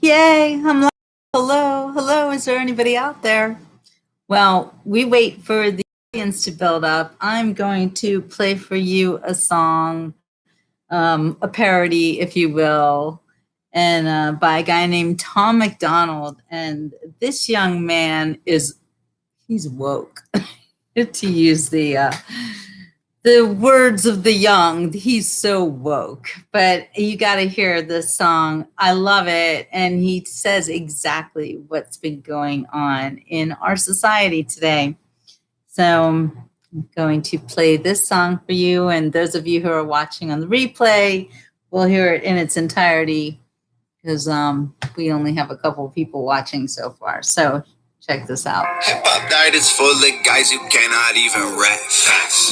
Yay, I'm like, hello, hello, is there anybody out there? Well, we wait for the audience to build up. I'm going to play for you a song, a parody, if you will, and by a guy named Tom McDonald. And this young man he's woke, to use the words of the young. He's so woke, but you got to hear this song. I love it. And he says exactly what's been going on in our society today. So I'm going to play this song for you. And those of you who are watching on the replay will hear it in its entirety because we only have a couple of people watching so far. So check this out. Hip-hop diet is full of guys who cannot even rap.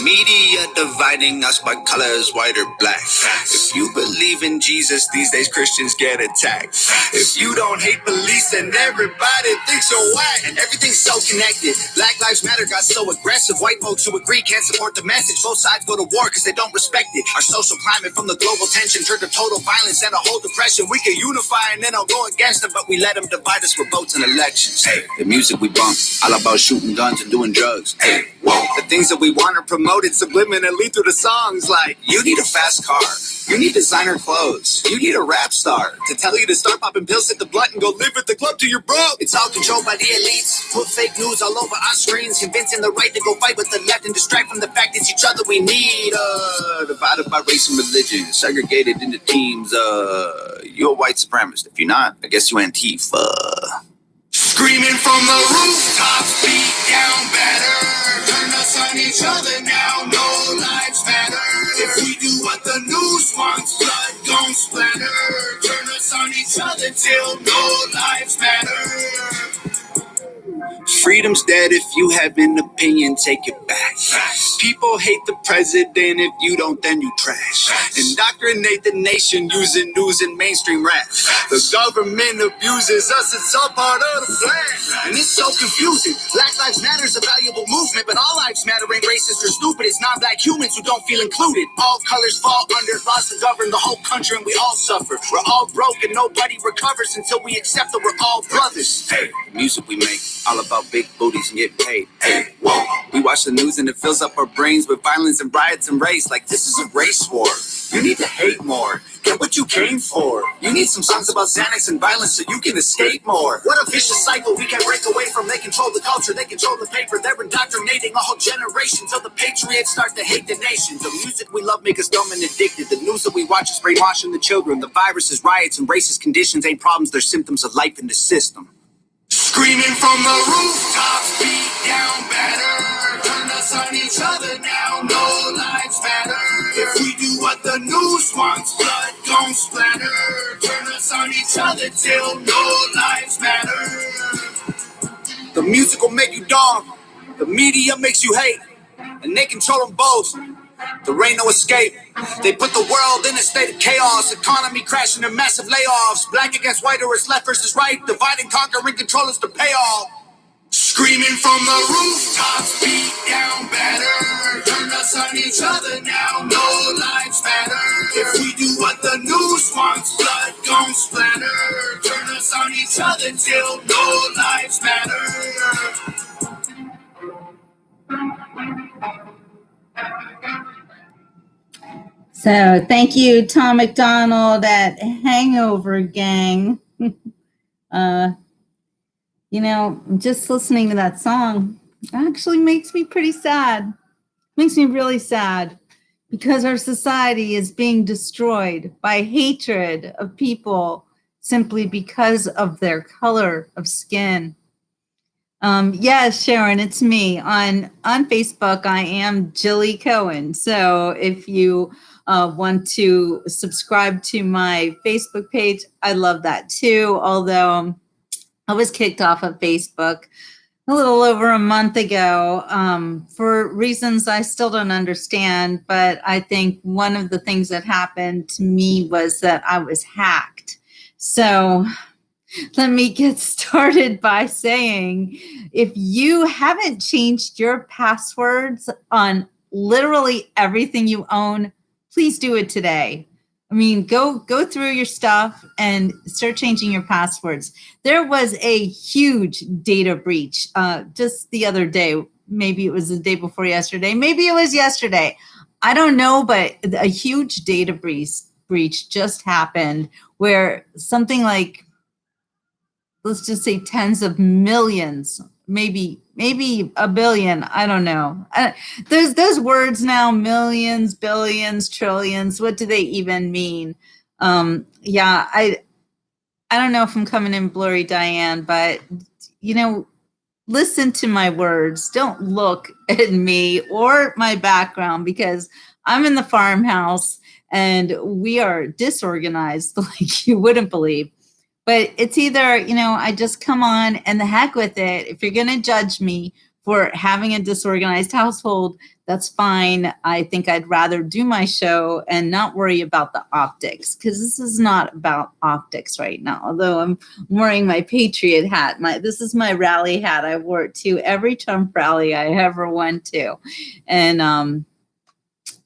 Media dividing us by colors, white or black. If you believe in Jesus, these days Christians get attacked. If you don't hate police, then everybody thinks you're whack. And everything's so connected. Black Lives Matter got so aggressive. White folks who agree can't support the message. Both sides go to war because they don't respect it. Our social climate from the global tension triggered total violence and a whole depression. We can unify and then I'll go against them, but we let them divide us with votes and elections. Hey, the music we bump, all about shooting guns and doing drugs. Hey, whoa. The things that we want are promoted subliminally through the songs like, you need a fast car, you need designer clothes, you need a rap star to tell you to start popping pills, hit the blunt, and go live at the club till you're broke. It's all controlled by the elites, put fake news all over our screens, convincing the right to go fight with the left and distract from the fact it's each other we need. Divided by race and religion, segregated into teams. You're a white supremacist. If you're not, I guess you Antifa. Screaming from the rooftops, beat down better. Turn us on each other now, no lives matter. If we do what the news wants, blood gon' splatter. Turn us on each other till no lives matter. Freedom's dead. If you have an opinion, take it back. People hate the president. If you don't, then you trash. Indoctrinate the nation using news and mainstream rap. The government abuses us. It's all part of the plan. And it's so confusing. Black Lives Matter is a valuable movement, but all lives matter ain't racist or stupid. It's non-black humans who don't feel included. All colors fall under laws to govern the whole country, and we all suffer. We're all broken. Nobody recovers until we accept that we're all brothers. Hey, the music we make, all about big booties and get paid. Hey, whoa. We watch the news and it fills up our brains with violence and riots and race. Like this is a race war. You need to hate more. Get what you came for. You need some songs about Xanax and violence so you can escape more. What a vicious cycle we can't break away from. They control the culture, they control the paper. They're indoctrinating a whole generation till the patriots start to hate the nation. The music we love make us dumb and addicted. The news that we watch is brainwashing the children. The viruses, riots, and racist conditions ain't problems. They're symptoms of life in the system. Screaming from the rooftops, beat down better. Turn us on each other now, no lives matter. If we do what the news wants, blood gon' splatter. Turn us on each other till no lives matter. The music will make you dumb, the media makes you hate, and they control them both. There ain't no escape. They put the world in a state of chaos. Economy crashing and massive layoffs. Black against white or it's left versus right. Divide and conquer and control us to pay all. Screaming from the rooftops, beat down better. Turn us on each other now, no lives matter. If we do what the news wants, blood gon' splatter. Turn us on each other till no lives matter. So thank you, Tom McDonald at Hangover Gang. Just listening to that song actually makes me pretty sad. Makes me really sad because our society is being destroyed by hatred of people simply because of their color of skin. Yes, Sharon, it's me. On Facebook, I am Jilly Cohen. So if you want to subscribe to my Facebook page, I love that too. Although I was kicked off of Facebook a little over a month ago for reasons I still don't understand. But I think one of the things that happened to me was that I was hacked. So let me get started by saying, if you haven't changed your passwords on literally everything you own, please do it today. I mean, go through your stuff and start changing your passwords. There was a huge data breach just the other day. Maybe it was the day before yesterday. Maybe it was yesterday. I don't know, but a huge data breach just happened where something like, let's just say tens of millions, maybe a billion, I don't know. There's those words now, millions, billions, trillions, what do they even mean? Yeah, I don't know if I'm coming in blurry, Diane, but listen to my words. Don't look at me or my background, because I'm in the farmhouse and we are disorganized like you wouldn't believe. But it's either, I just come on and the heck with it. If you're going to judge me for having a disorganized household, that's fine. I think I'd rather do my show and not worry about the optics, because this is not about optics right now. Although I'm wearing my Patriot hat. This is my rally hat. I wore it to every Trump rally I ever went to. And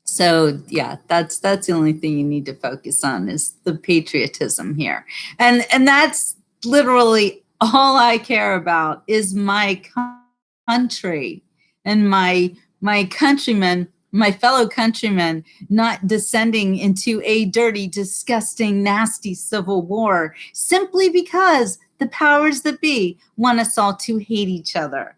so yeah, that's the only thing you need to focus on is the patriotism here. And that's literally all I care about is my country and my countrymen, my fellow countrymen, not descending into a dirty, disgusting, nasty civil war simply because the powers that be want us all to hate each other.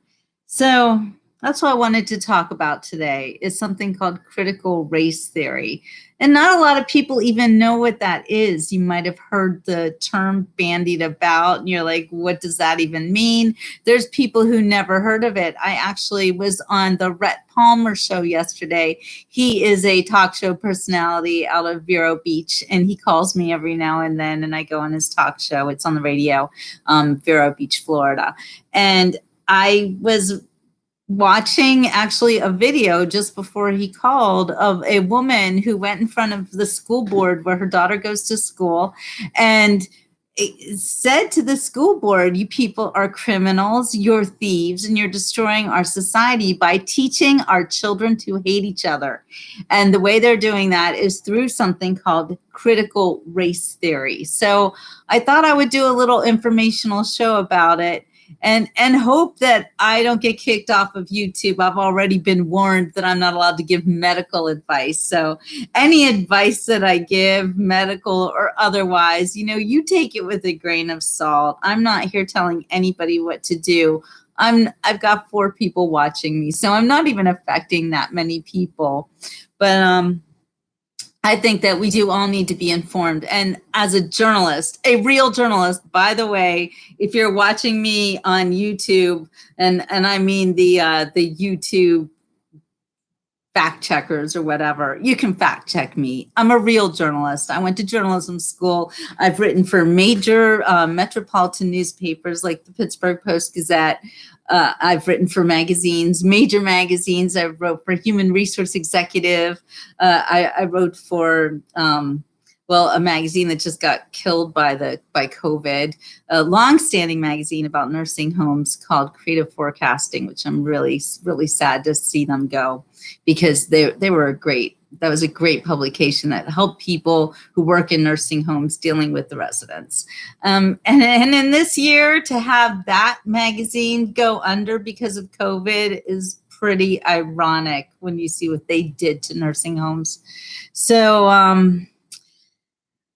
So that's what I wanted to talk about today, is something called critical race theory. And not a lot of people even know what that is. You might have heard the term bandied about and you're like, what does that even mean? There's people who never heard of it. I actually was on the Rhett Palmer show yesterday. He is a talk show personality out of Vero Beach, and he calls me every now and then, and I go on his talk show. It's on the radio, Vero Beach, Florida. And I was watching actually a video just before he called of a woman who went in front of the school board where her daughter goes to school and said to the school board, you people are criminals, you're thieves, and you're destroying our society by teaching our children to hate each other. And the way they're doing that is through something called critical race theory. So I thought I would do a little informational show about it, and hope that I don't get kicked off of YouTube. I've already been warned that I'm not allowed to give medical advice. So any advice that I give, medical or otherwise, you take it with a grain of salt. I'm not here telling anybody what to do. I've got 4 people watching me, so I'm not even affecting that many people. But I think that we do all need to be informed. And as a journalist, a real journalist, by the way, if you're watching me on YouTube, and I mean the YouTube fact checkers or whatever, you can fact check me. I'm a real journalist. I went to journalism school. I've written for major metropolitan newspapers like the Pittsburgh Post-Gazette. I've written for magazines, major magazines. I wrote for Human Resource Executive. I wrote for, a magazine that just got killed by COVID, a long-standing magazine about nursing homes called Creative Forecasting, which I'm really, really sad to see them go, because they were that was a great publication that helped people who work in nursing homes dealing with the residents. And in this year, to have that magazine go under because of COVID is pretty ironic when you see what they did to nursing homes. So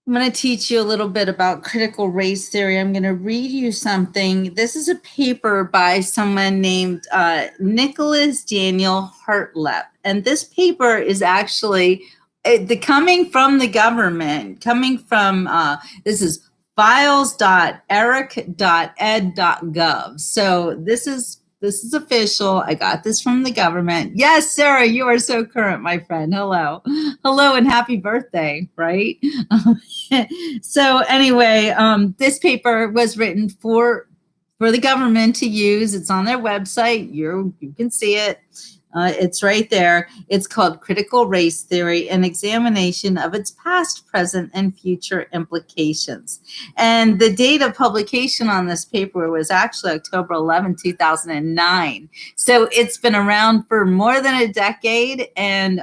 I'm going to teach you a little bit about critical race theory. I'm going to read you something. This is a paper by someone named Nicholas Daniel Hartleb. And this paper is actually coming from the government, this is files.eric.ed.gov. So this is official. I got this from the government. Yes, Sarah, you are so current, my friend. Hello and happy birthday, right? So anyway, this paper was written for the government to use. It's on their website. You can see it. It's right there. It's called Critical Race Theory, an examination of its past, present, and future implications. And the date of publication on this paper was actually October 11, 2009. So it's been around for more than a decade, and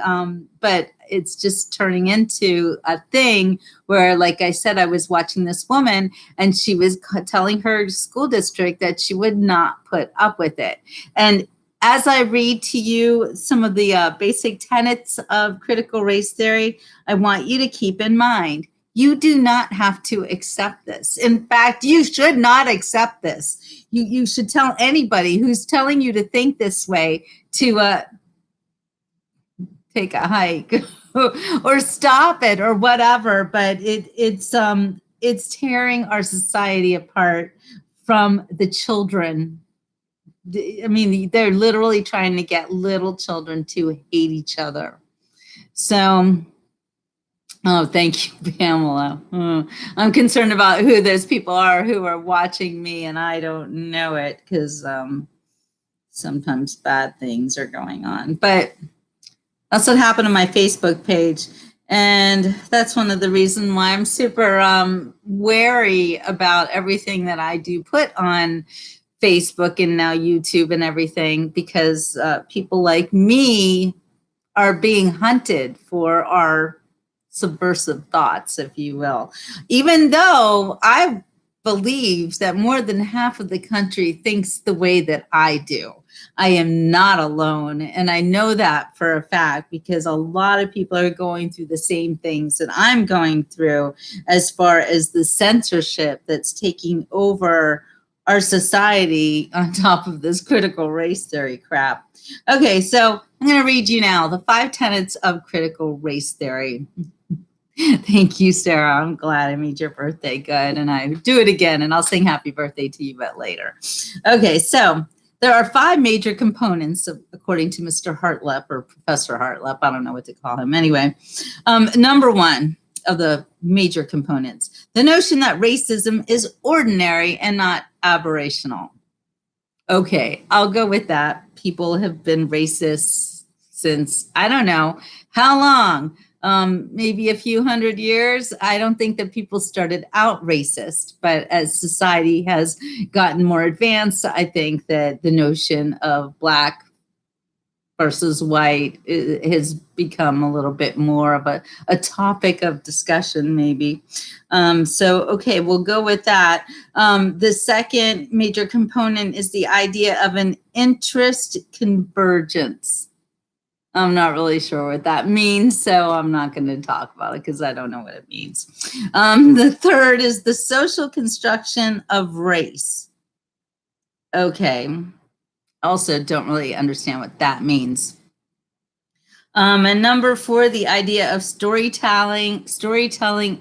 but it's just turning into a thing where, like I said, I was watching this woman and she was telling her school district that she would not put up with it. And as I read to you some of the basic tenets of critical race theory, I want you to keep in mind, you do not have to accept this. In fact, you should not accept this. You should tell anybody who's telling you to think this way to take a hike or stop it or whatever. But it's tearing our society apart from the children. I mean, they're literally trying to get little children to hate each other. So, oh, thank you, Pamela. I'm concerned about who those people are who are watching me, and I don't know it because sometimes bad things are going on. But that's what happened on my Facebook page. And that's one of the reasons why I'm super wary about everything that I do put on Facebook and now YouTube and everything, because people like me are being hunted for our subversive thoughts, if you will. Even though I believe that more than half of the country thinks the way that I do. I am not alone. And I know that for a fact because a lot of people are going through the same things that I'm going through as far as the censorship that's taking over our society on top of this critical race theory crap. Okay, so I'm going to read you now the 5 tenets of critical race theory. Thank you, Sarah. I'm glad I made your birthday good, and I do it again, and I'll sing happy birthday to you, but later. Okay, so there are 5 major components, according to Mr. Hartlep or Professor Hartlep. I don't know what to call him. Anyway, number 1 of the major components, the notion that racism is ordinary and not aberrational. Okay, I'll go with that. People have been racist since, I don't know how long, maybe a few hundred years. I don't think that people started out racist, but as society has gotten more advanced, I think that the notion of Black versus white has become a little bit more of a topic of discussion, maybe. So, okay, we'll go with that. The second major component is the idea of an interest convergence. I'm not really sure what that means, so I'm not going to talk about it because I don't know what it means. The third is the social construction of race. Okay. Also don't really understand what that means. And number 4, the idea of storytelling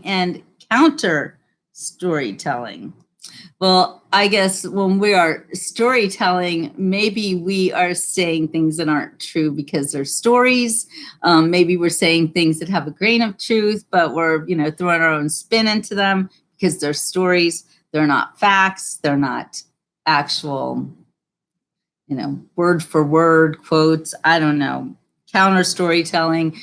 and counter storytelling. Well, I guess when we are storytelling, maybe we are saying things that aren't true because they're stories. Maybe we're saying things that have a grain of truth, but we're, throwing our own spin into them because they're stories. They're not facts. They're not actual, word for word quotes. I don't know. Counter storytelling,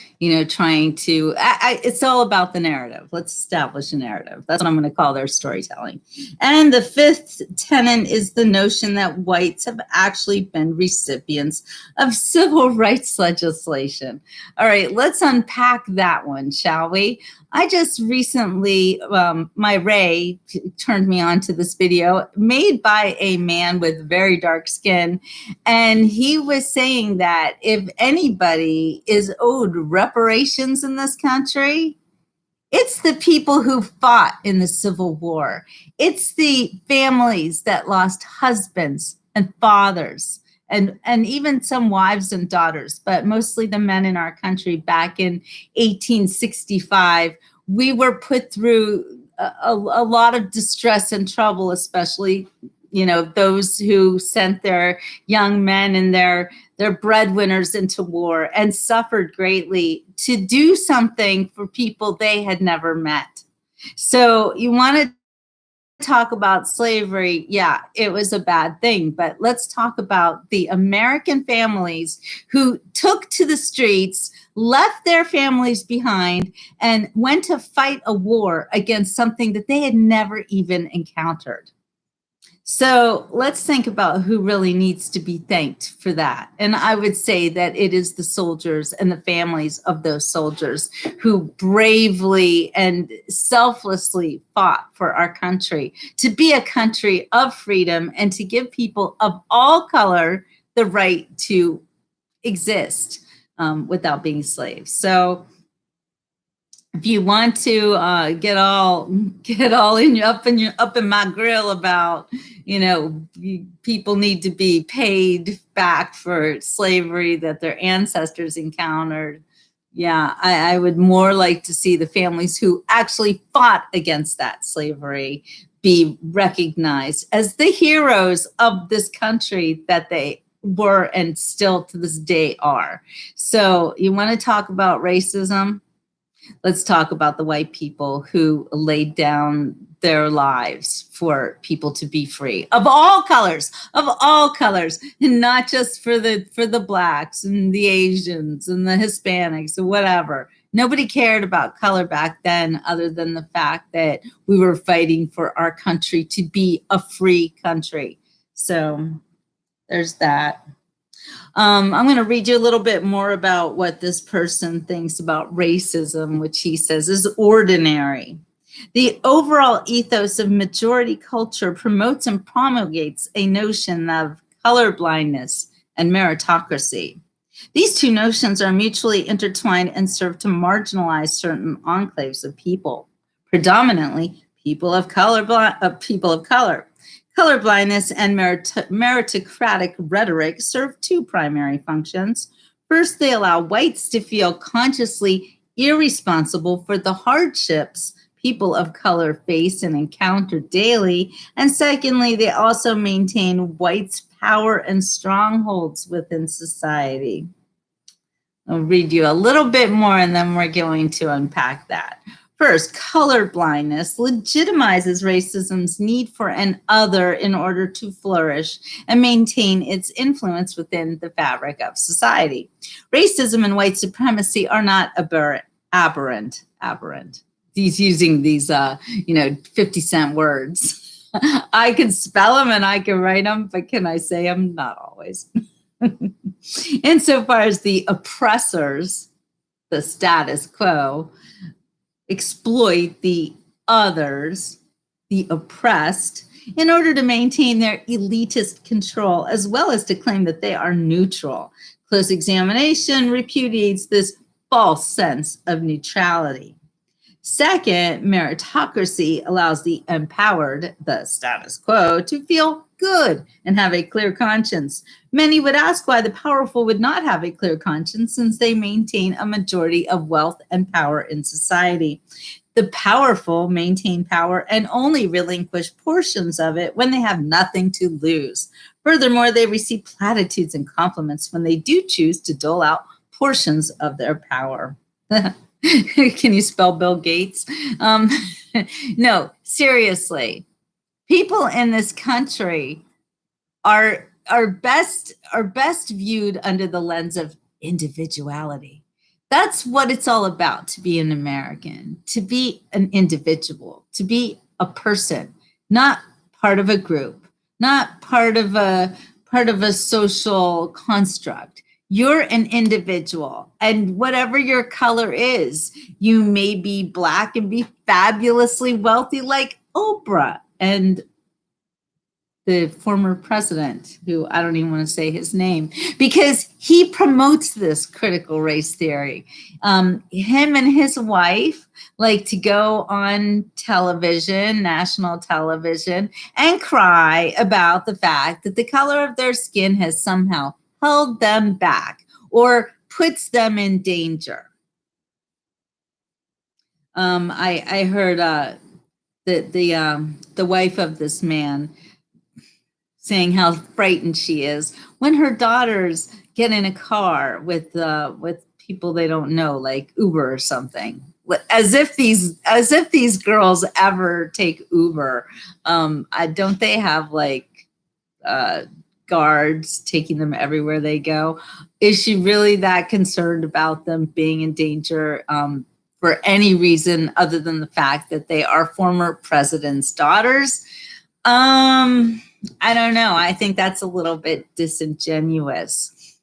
trying to, it's all about the narrative. Let's establish a narrative. That's what I'm going to call their storytelling. And the 5th tenet is the notion that whites have actually been recipients of civil rights legislation. All right, let's unpack that one, shall we? I just recently, my Ray turned me on to this video made by a man with very dark skin. And he was saying that if anybody is owed reparations in this country, it's the people who fought in the Civil War. It's the families that lost husbands and fathers and even some wives and daughters, but mostly the men in our country back in 1865. We were put through a lot of distress and trouble, especially those who sent their young men and their breadwinners into war and suffered greatly to do something for people they had never met. So you want to talk about slavery? Yeah, it was a bad thing, but let's talk about the American families who took to the streets, left their families behind, and went to fight a war against something that they had never even encountered. So let's think about who really needs to be thanked for that. And I would say that it is the soldiers and the families of those soldiers who bravely and selflessly fought for our country, to be a country of freedom and to give people of all color the right to exist without being slaves. So if you want to get all up in my grill about, people need to be paid back for slavery that their ancestors encountered. Yeah, I would more like to see the families who actually fought against that slavery be recognized as the heroes of this country that they were and still to this day are. So you want to talk about racism? Let's talk about the white people who laid down their lives for people to be free of all colors, and not just for the blacks and the Asians and the Hispanics or whatever. Nobody cared about color back then other than the fact that we were fighting for our country to be a free country. So there's that. I'm going to read you a little bit more about what this person thinks about racism, which he says is ordinary. The overall ethos of majority culture promotes and promulgates a notion of colorblindness and meritocracy. These two notions are mutually intertwined and serve to marginalize certain enclaves of people, predominantly people of color. Colorblindness and meritocratic rhetoric serve two primary functions. First, they allow whites to feel consciously irresponsible for the hardships people of color face and encounter daily. And secondly, they also maintain whites' power and strongholds within society. I'll read you a little bit more and then we're going to unpack that. First, colorblindness legitimizes racism's need for an other in order to flourish and maintain its influence within the fabric of society. Racism and white supremacy are not aberrant. He's using these, 50-cent words. I can spell them and I can write them, but can I say them? Not always. Insofar as the oppressors, the status quo, exploit the others, the oppressed, in order to maintain their elitist control, as well as to claim that they are neutral. Close examination repudiates this false sense of neutrality. Second, meritocracy allows the empowered, the status quo, to feel good and have a clear conscience. Many would ask why the powerful would not have a clear conscience since they maintain a majority of wealth and power in society. The powerful maintain power and only relinquish portions of it when they have nothing to lose. Furthermore, they receive platitudes and compliments when they do choose to dole out portions of their power. Can you spell Bill Gates? No, seriously. People in this country are best viewed under the lens of individuality. That's what it's all about, to be an American, to be an individual, to be a person, not part of a group, not part of a social construct. You're an individual, and whatever your color is, you may be Black and be fabulously wealthy like Oprah and the former president, who I don't even want to say his name, because he promotes this critical race theory. Him and his wife like to go on television, national television, and cry about the fact that the color of their skin has somehow held them back or puts them in danger. I heard the wife of this man saying how frightened she is when her daughters get in a car with people they don't know, like Uber or something. As if these girls ever take Uber. Don't they have like guards taking them everywhere they go? Is she really that concerned about them being in danger for any reason other than the fact that they are former president's daughters? I don't know. I think that's a little bit disingenuous.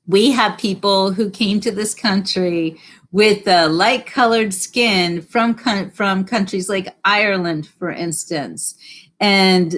We have people who came to this country with light colored skin from countries like Ireland, for instance, and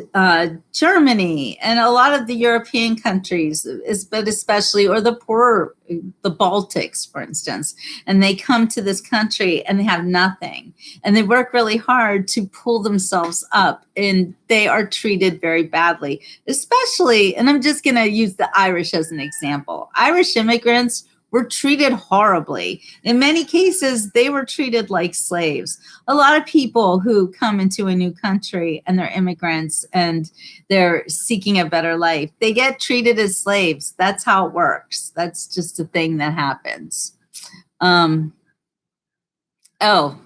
Germany, and a lot of the European countries, but especially, or the poorer, the Baltics, for instance. And they come to this country and they have nothing. And they work really hard to pull themselves up, and they are treated very badly, especially, and I'm just going to use the Irish as an example. Irish immigrants were treated horribly. In many cases, they were treated like slaves. A lot of people who come into a new country and they're immigrants and they're seeking a better life, they get treated as slaves. That's how it works. That's just a thing that happens. Oh,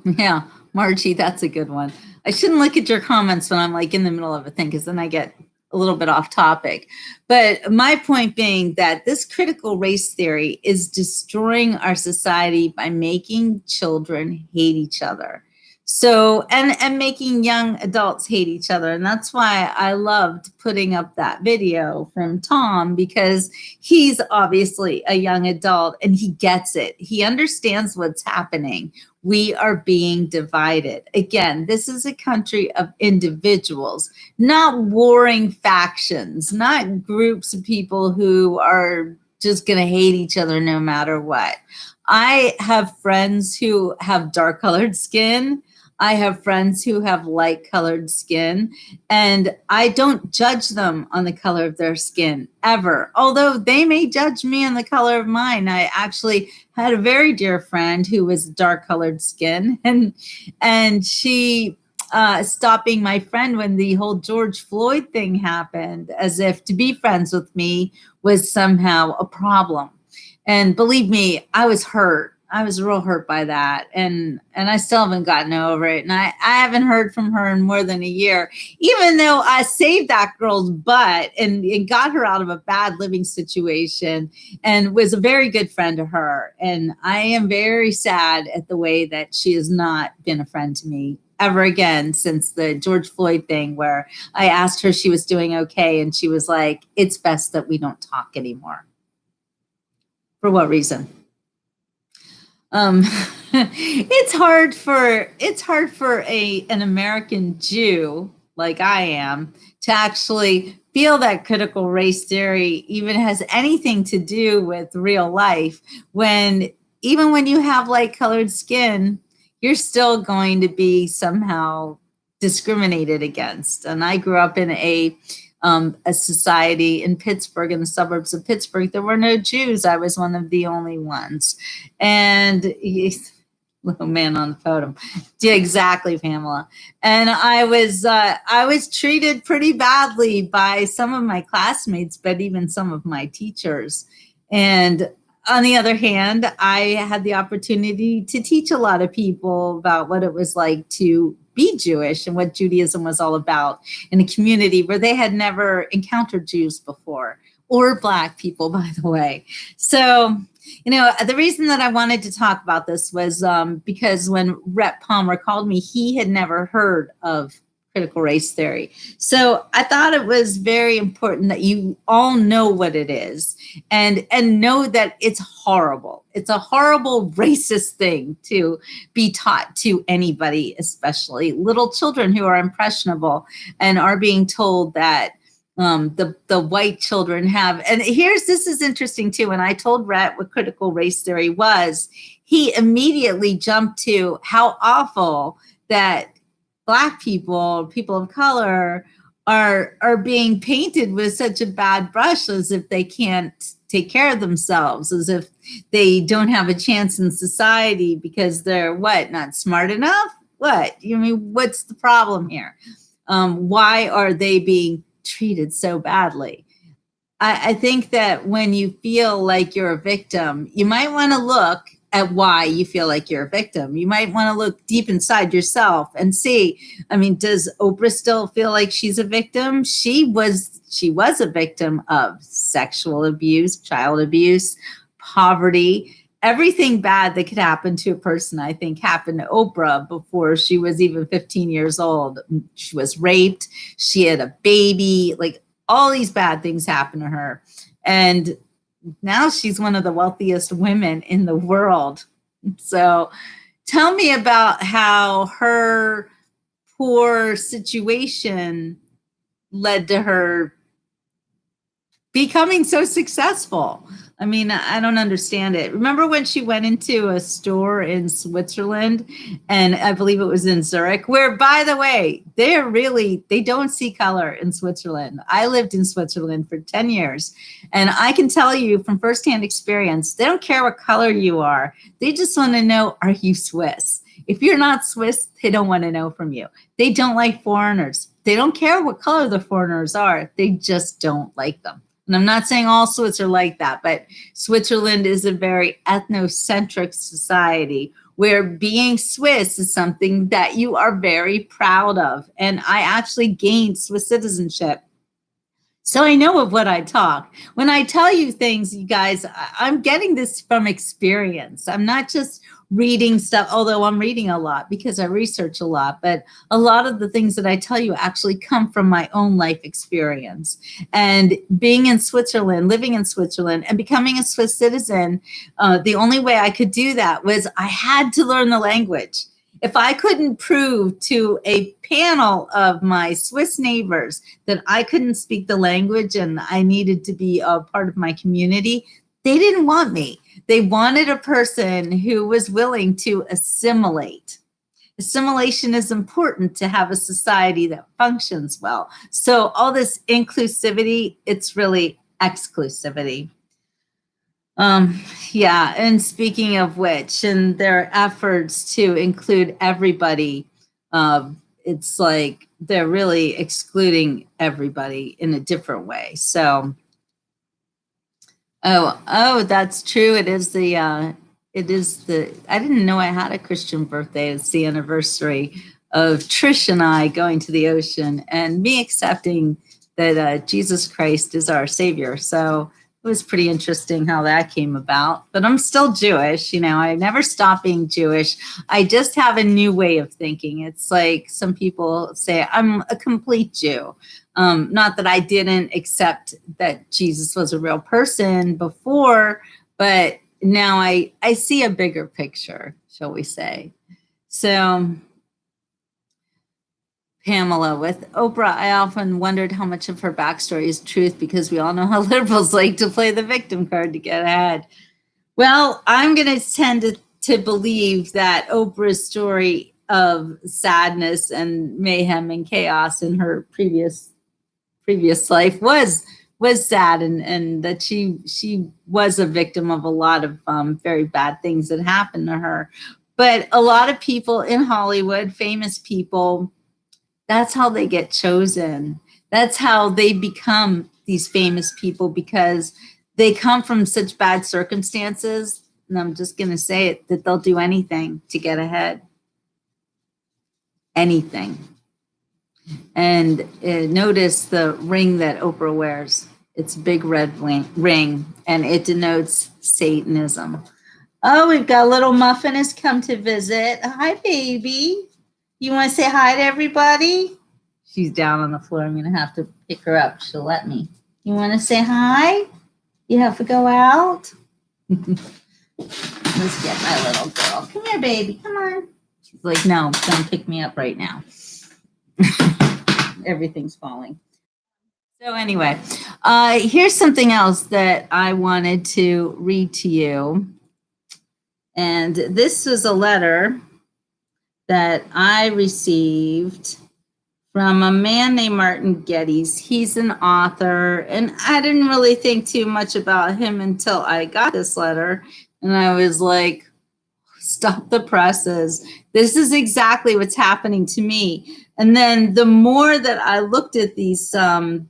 yeah, Margie, that's a good one. I shouldn't look at your comments when I'm like in the middle of a thing, because then I get a little bit off topic. But my point being that this critical race theory is destroying our society by making children hate each other. So, and making young adults hate each other. And that's why I loved putting up that video from Tom, because he's obviously a young adult and he gets it. He understands what's happening. We are being divided. Again, this is a country of individuals, not warring factions, not groups of people who are just going to hate each other no matter what. I have friends who have dark colored skin. I have friends who have light colored skin, and I don't judge them on the color of their skin ever, although they may judge me on the color of mine. I actually had a very dear friend who was dark colored skin, and she stopped being my friend when the whole George Floyd thing happened, as if to be friends with me was somehow a problem. And believe me, I was hurt. I was real hurt by that. And I still haven't gotten over it. And I haven't heard from her in more than a year, even though I saved that girl's butt and got her out of a bad living situation and was a very good friend to her. And I am very sad at the way that she has not been a friend to me ever again since the George Floyd thing, where I asked her if she was doing okay. And she was like, it's best that we don't talk anymore. For what reason? It's hard for an American Jew like I am to actually feel that critical race theory even has anything to do with real life, when even when you have light colored skin, you're still going to be somehow discriminated against. And I grew up in a society in Pittsburgh, in the suburbs of Pittsburgh. There were no Jews. I was one of the only ones. And little man on the podium. Yeah, exactly, Pamela. And I was treated pretty badly by some of my classmates, but even some of my teachers. And on the other hand, I had the opportunity to teach a lot of people about what it was like to be Jewish and what Judaism was all about in a community where they had never encountered Jews before, or Black people, by the way. So, you know, the reason that I wanted to talk about this was because when Rhett Palmer called me, he had never heard of critical race theory. So I thought it was very important that you all know what it is and know that it's horrible. It's a horrible racist thing to be taught to anybody, especially little children who are impressionable and are being told that the white children have. And this is interesting too. When I told Rhett what critical race theory was, he immediately jumped to how awful that Black people, people of color, are being painted with such a bad brush, as if they can't take care of themselves, as if they don't have a chance in society because they're what, not smart enough? What? You mean, what's the problem here? Why are they being treated so badly? I think that when you feel like you're a victim, you might want to look at why you feel like you're a victim. You might want to look deep inside yourself and see, I mean, does Oprah still feel like she's a victim? She was a victim of sexual abuse, child abuse, poverty, everything bad that could happen to a person, I think, happened to Oprah before she was even 15 years old. She was raped. She had a baby. Like, all these bad things happened to her. And now she's one of the wealthiest women in the world. So tell me about how her poor situation led to her becoming so successful. I mean, I don't understand it. Remember when she went into a store in Switzerland, and I believe it was in Zurich, where, by the way, they don't see color in Switzerland. I lived in Switzerland for 10 years, and I can tell you from firsthand experience, they don't care what color you are. They just want to know, are you Swiss? If you're not Swiss, they don't want to know from you. They don't like foreigners. They don't care what color the foreigners are. They just don't like them. And I'm not saying all Swiss are like that, but Switzerland is a very ethnocentric society where being Swiss is something that you are very proud of. And I actually gained Swiss citizenship. So I know of what I talk. When I tell you things, you guys, I'm getting this from experience. I'm not just reading stuff, although I'm reading a lot because I research a lot, but a lot of the things that I tell you actually come from my own life experience. And being in Switzerland, living in Switzerland, and becoming a Swiss citizen, the only way I could do that was I had to learn the language. If I couldn't prove to a panel of my Swiss neighbors that I couldn't speak the language and I needed to be a part of my community, they didn't want me. They wanted a person who was willing to assimilate. Assimilation is important to have a society that functions well. So all this inclusivity, it's really exclusivity. Yeah, and speaking of which, and their efforts to include everybody, it's like they're really excluding everybody in a different way. So, oh, that's true. It is the, I didn't know I had a Christian birthday. It's the anniversary of Trish and I going to the ocean and me accepting that Jesus Christ is our Savior. So, it was pretty interesting how that came about, but I'm still Jewish. You know, I never stopped being Jewish. I just have a new way of thinking. It's like some people say I'm a complete Jew. Not that I didn't accept that Jesus was a real person before, but now I see a bigger picture, shall we say. So Pamela, with Oprah, I often wondered how much of her backstory is truth because we all know how liberals like to play the victim card to get ahead. Well, I'm going to tend to believe that Oprah's story of sadness and mayhem and chaos in her previous life was sad, and that she was a victim of a lot of very bad things that happened to her. But a lot of people in Hollywood, famous people, that's how they get chosen. That's how they become these famous people, because they come from such bad circumstances. And I'm just going to say it, that they'll do anything to get ahead. Anything. And notice the ring that Oprah wears. It's a big red ring, and it denotes Satanism. Oh, we've got little Muffin has come to visit. Hi, baby. You want to say hi to everybody? She's down on the floor. I'm going to have to pick her up. She'll let me. You want to say hi? You have to go out? Let's get my little girl. Come here, baby. Come on. She's like, no, don't pick me up right now. Everything's falling. So anyway, here's something else that I wanted to read to you. And this was a letter that I received from a man named Martin Geddes. He's an author, and I didn't really think too much about him until I got this letter, and I was like, stop the presses. This is exactly what's happening to me. And then the more that I looked at these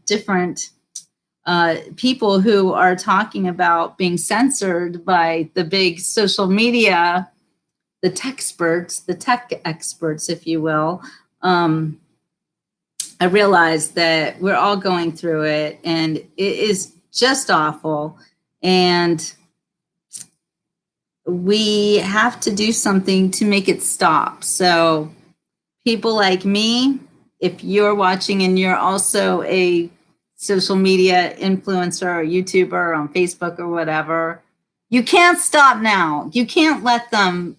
different people who are talking about being censored by the big social media, the tech experts, if you will, I realized that we're all going through it, and it is just awful. And we have to do something to make it stop. So people like me, if you're watching and you're also a social media influencer or YouTuber on Facebook or whatever, you can't stop now. You can't let them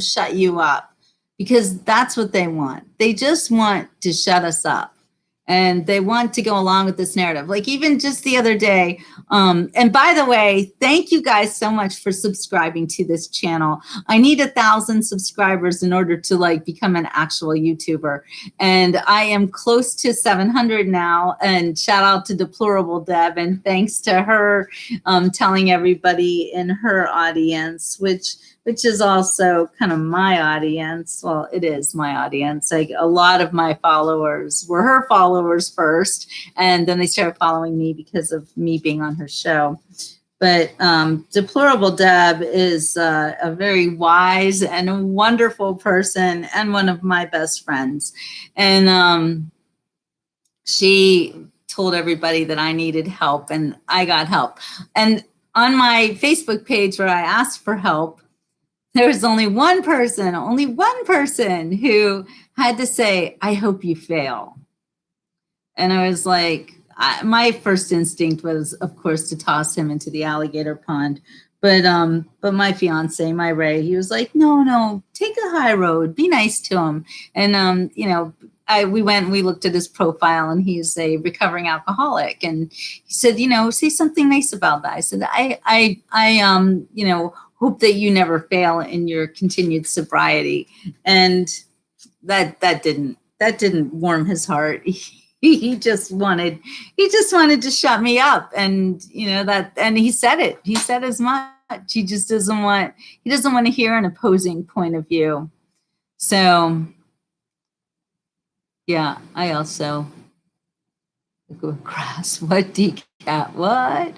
shut you up, because that's what they want. They just want to shut us up. And they want to go along with this narrative. Like even just the other day, and by the way, thank you guys so much for subscribing to this channel. I need 1,000 subscribers in order to like become an actual YouTuber. And I am close to 700 now. And shout out to Deplorable Deb. And thanks to her telling everybody in her audience, which is also kind of my audience. Well, it is my audience. Like a lot of my followers were her followers first, and then they started following me because of me being on her show. But Deplorable Deb is a very wise and a wonderful person and one of my best friends. And she told everybody that I needed help, and I got help. And on my Facebook page where I asked for help, there was only one person who had to say, "I hope you fail." And I was like, my first instinct was, of course, to toss him into the alligator pond. But my fiance, my Ray, he was like, no, take a high road, be nice to him. And we went and we looked at his profile, and he's a recovering alcoholic. And he said, say something nice about that. I said, I hope that you never fail in your continued sobriety. And that didn't warm his heart. He just wanted to shut me up. And and he said as much. He just doesn't want to hear an opposing point of view. So yeah, I also go grass. What decat? What?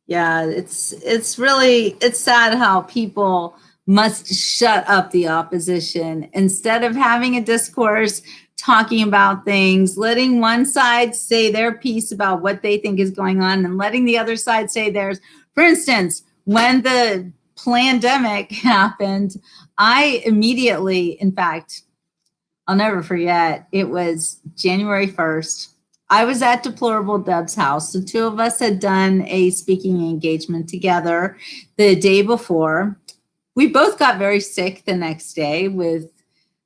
Yeah, it's sad how people must shut up the opposition instead of having a discourse, talking about things, letting one side say their piece about what they think is going on, and letting the other side say theirs. For instance, when the pandemic happened, I immediately, in fact, I'll never forget, it was January 1st. I was at Deplorable Deb's house. The two of us had done a speaking engagement together the day before. We both got very sick the next day with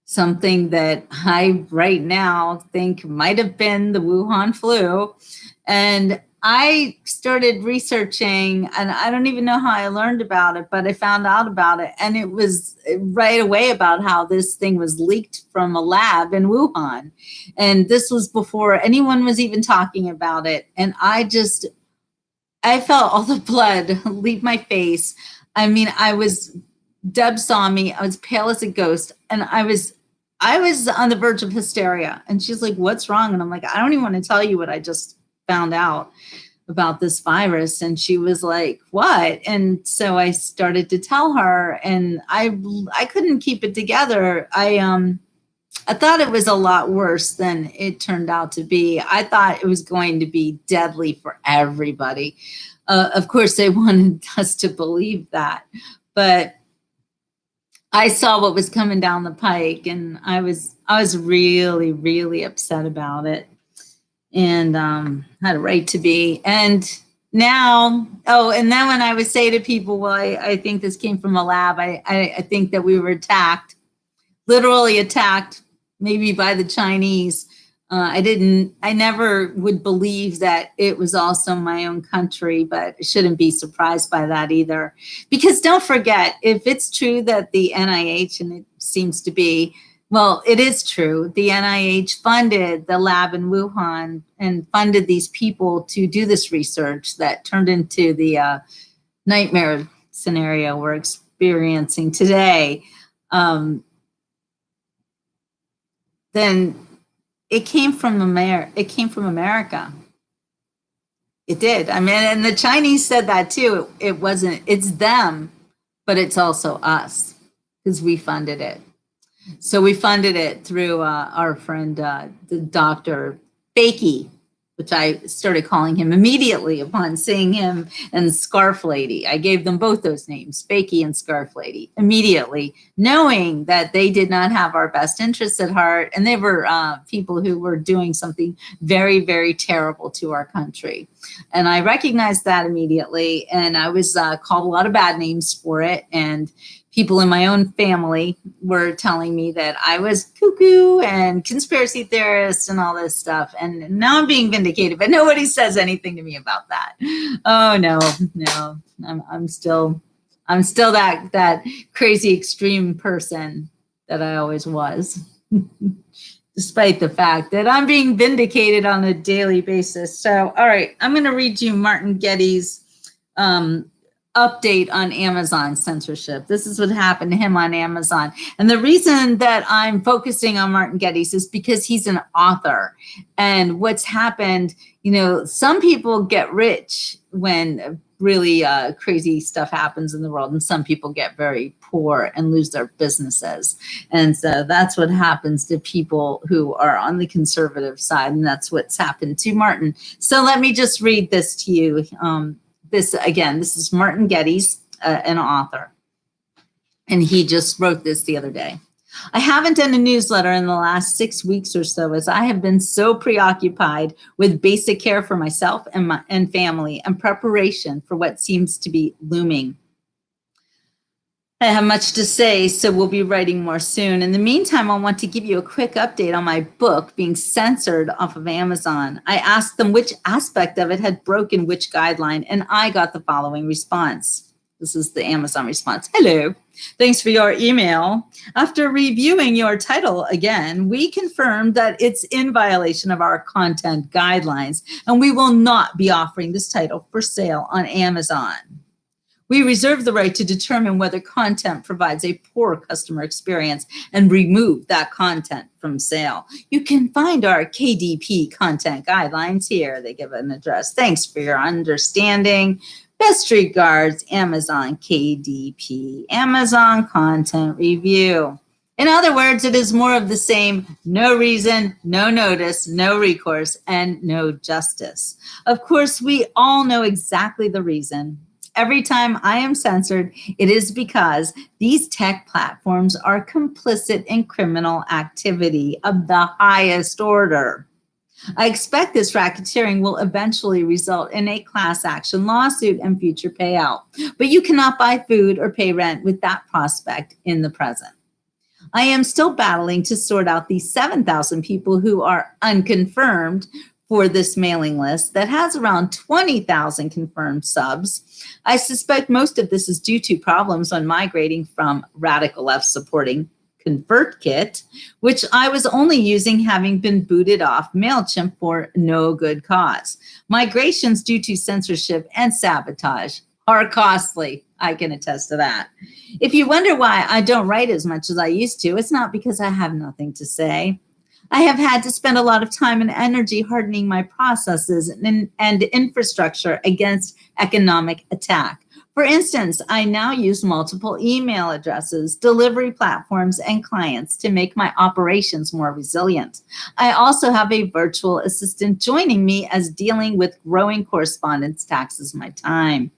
something that I right now think might have been the Wuhan flu. And I started researching, and I don't even know how I learned about it, but I found out about it. And it was right away about how this thing was leaked from a lab in Wuhan. And this was before anyone was even talking about it. And I felt all the blood leave my face. I mean, Deb saw me, I was pale as a ghost, and I was on the verge of hysteria. And she's like, "What's wrong?" And I'm like, "I don't even want to tell you what I just found out about this virus." And she was like, "What?" And so I started to tell her, and I couldn't keep it together. I thought it was a lot worse than it turned out to be. I thought it was going to be deadly for everybody. Of course, they wanted us to believe that, but I saw what was coming down the pike, and I was really, really upset about it, and had a right to be. And now, and then when I would say to people, "Well, I think this came from a lab," I think that we were attacked, literally attacked, maybe by the Chinese. I never would believe that it was also my own country, but I shouldn't be surprised by that either. Because don't forget, if it's true that the NIH, and it seems to be, well, it is true, the NIH funded the lab in Wuhan and funded these people to do this research that turned into the nightmare scenario we're experiencing today. Then it came from America. It did. I mean, and the Chinese said that too. It's them, but it's also us, because we funded it. So we funded it through our friend, the Dr. Fakey. which I started calling him immediately upon seeing him, and Scarf Lady. I gave them both those names, Fakey and Scarf Lady, immediately, knowing that they did not have our best interests at heart, and they were people who were doing something very, very terrible to our country. And I recognized that immediately, and I was called a lot of bad names for it, and people in my own family were telling me that I was cuckoo and conspiracy theorist and all this stuff. And now I'm being vindicated, but nobody says anything to me about that. Oh no, I'm still that crazy extreme person that I always was, despite the fact that I'm being vindicated on a daily basis. So, all right, I'm going to read you Martin Getty's update on Amazon censorship. This is what happened to him on Amazon. And the reason that I'm focusing on Martin Getty's is because he's an author. And what's happened, some people get rich when really crazy stuff happens in the world, and some people get very poor and lose their businesses. And so that's what happens to people who are on the conservative side, and that's what's happened to Martin. So let me just read this to you. This is Martin Getty's, an author, and he just wrote this the other day. I haven't done a newsletter in the last 6 weeks or so, as I have been so preoccupied with basic care for myself and family and preparation for what seems to be looming. I have much to say, so we'll be writing more soon. In the meantime, I want to give you a quick update on my book being censored off of Amazon. I asked them which aspect of it had broken which guideline, and I got the following response. This is the Amazon response. Hello, thanks for your email. After reviewing your title again, we confirmed that it's in violation of our content guidelines, and we will not be offering this title for sale on Amazon. We reserve the right to determine whether content provides a poor customer experience and remove that content from sale. You can find our KDP content guidelines here. They give an address. Thanks for your understanding. Best regards, Amazon KDP, Amazon Content Review. In other words, it is more of the same: no reason, no notice, no recourse, and no justice. Of course, we all know exactly the reason. Every time I am censored, it is because these tech platforms are complicit in criminal activity of the highest order. I expect this racketeering will eventually result in a class action lawsuit and future payout, but you cannot buy food or pay rent with that prospect in the present. I am still battling to sort out the 7,000 people who are unconfirmed for this mailing list that has around 20,000 confirmed subs. I suspect most of this is due to problems on migrating from radical left supporting ConvertKit, which I was only using having been booted off MailChimp for no good cause. Migrations due to censorship and sabotage are costly. I can attest to that. If you wonder why I don't write as much as I used to, it's not because I have nothing to say. I have had to spend a lot of time and energy hardening my processes and infrastructure against economic attack. For instance, I now use multiple email addresses, delivery platforms, and clients to make my operations more resilient. I also have a virtual assistant joining me as dealing with growing correspondence taxes my time.